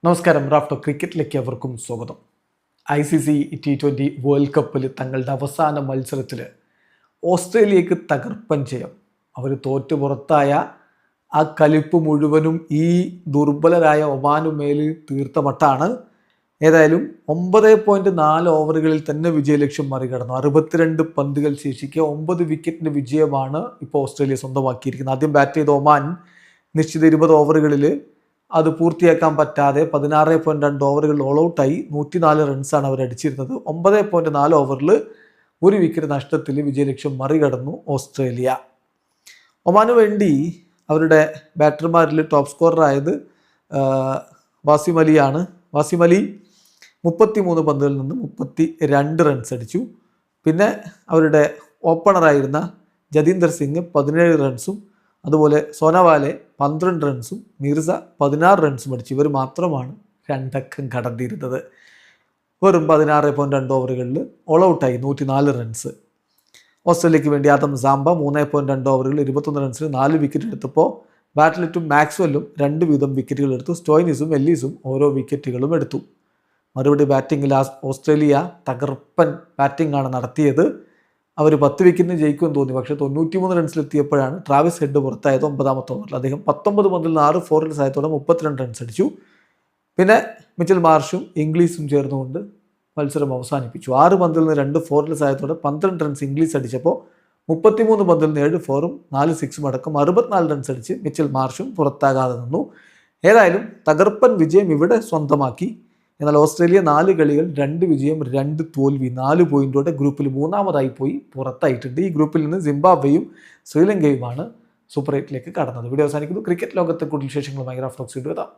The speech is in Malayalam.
നമസ്കാരം. റാഫ്റ്റോ ക്രിക്കറ്റിലേക്ക് അവർക്കും സ്വാഗതം. ICC T20 വേൾഡ് കപ്പിൽ തങ്ങളുടെ അവസാന മത്സരത്തിൽ ഓസ്ട്രേലിയക്ക് തകർപ്പൻ ജയം. അവർ തോറ്റു പുറത്തായ ആ കലിപ്പ് മുഴുവനും ഈ ദുർബലരായ ഒമാനുമേൽ തീർത്ത മട്ടാണ്. ഏതായാലും 9.4 ഓവറുകളിൽ തന്നെ വിജയലക്ഷ്യം മറികടന്നു. 62 പന്തുകൾ ശേഷിക്കെ 9 വിക്കറ്റിൻ്റെ വിജയമാണ് ഇപ്പോൾ ഓസ്ട്രേലിയ സ്വന്തമാക്കിയിരിക്കുന്നത്. ആദ്യം ബാറ്റ് ചെയ്ത ഒമാൻ നിശ്ചിത 20 ഓവറുകളിൽ അത് പൂർത്തിയാക്കാൻ പറ്റാതെ 16.2 ഓവറുകളിൽ ഓൾ ഔട്ടായി 104 റൺസാണ് അവർ അടിച്ചിരുന്നത്. 9.4 ഓവറിൽ 1 വിക്കറ്റ് നഷ്ടത്തിൽ വിജയലക്ഷ്യം മറികടന്നു ഓസ്ട്രേലിയ. ഒമാനു വേണ്ടി അവരുടെ ബാറ്റർമാരിൽ ടോപ്പ് സ്കോററായത് വാസിം അലിയാണ്. വാസിം അലി 33 പന്തുകളിൽ നിന്ന് 32 റൺസ് അടിച്ചു. പിന്നെ അവരുടെ ഓപ്പണറായിരുന്ന ജതീന്ദർ സിംഗ് 17 റൺസും അതുപോലെ സോനവാലെ 12 റൺസും മിർസ 16 റൺസും അടിച്ചു. ഇവർ മാത്രമാണ് 2 അക്കം കടന്നിരുന്നത്. വെറും 16.2 ഓവറുകളിൽ ഓൾ ഔട്ടായി 104 റൺസ്. ഓസ്ട്രേലിയക്ക് വേണ്ടി ആദം സാംബ 3.2 ഓവറുകളിൽ 21 റൺസിന് 4 വിക്കറ്റ് എടുത്തപ്പോൾ ബാറ്റ്ലെറ്റും മാക്സ്വെല്ലും 2 വീതം വിക്കറ്റുകൾ എടുത്തു. സ്റ്റോയിനിസും എല്ലീസും ഓരോ വിക്കറ്റുകളും എടുത്തു. മറുപടി ബാറ്റിങ്ങിൽ ഓസ്ട്രേലിയ തകർപ്പൻ ബാറ്റിംഗ് ആണ് നടത്തിയത്. അവർ 10 വിക്കറ്റിന് ജയിക്കുമെന്ന് തോന്നി. പക്ഷേ 93 റൺസിലെത്തിയപ്പോഴാണ് ട്രാവിസ് ഹെഡ് പുറത്തായത് 9ാമത്തെ ഓവറിൽ. അദ്ദേഹം 19 പന്തിൽ 6 4 സഹായത്തോടെ 32 റൺസ് അടിച്ചു. പിന്നെ മിച്ചൽ മാർഷും ഇംഗ്ലീഷും ചേർന്നുകൊണ്ട് മത്സരം അവസാനിപ്പിച്ചു. 6 പന്തിൽ നിന്ന് 2 4 സഹായത്തോടെ 12 റൺസ് ഇംഗ്ലീഷ് അടിച്ചപ്പോൾ 33 പന്തിൽ നിന്ന് 7 4ഉം 4 6ഉം അടക്കം 64 റൺസ് അടിച്ച് മിച്ചൽ മാർഷും പുറത്താകാതെ നിന്നു. ഏതായാലും തകർപ്പൻ വിജയം ഇവിടെ സ്വന്തമാക്കി. എന്നാൽ ഓസ്ട്രേലിയ 4 കളികൾ 2 വിജയം 2 തോൽവി 4 പോയിന്റോടെ ഗ്രൂപ്പിൽ 3ാമതായി പോയി പുറത്തായിട്ടുണ്ട്. ഈ ഗ്രൂപ്പിൽ നിന്ന് സിംബാബ്വേയും ശ്രീലങ്കയുമാണ് സൂപ്പർ 8ലേക്ക് കടന്നത്. വീഡിയോ അവസാനിക്കുന്നു. ക്രിക്കറ്റ് ലോകത്തെ കൂടുതൽ വിശേഷങ്ങളുമായി റാഫ്റ്റോക്സ് എത്താം.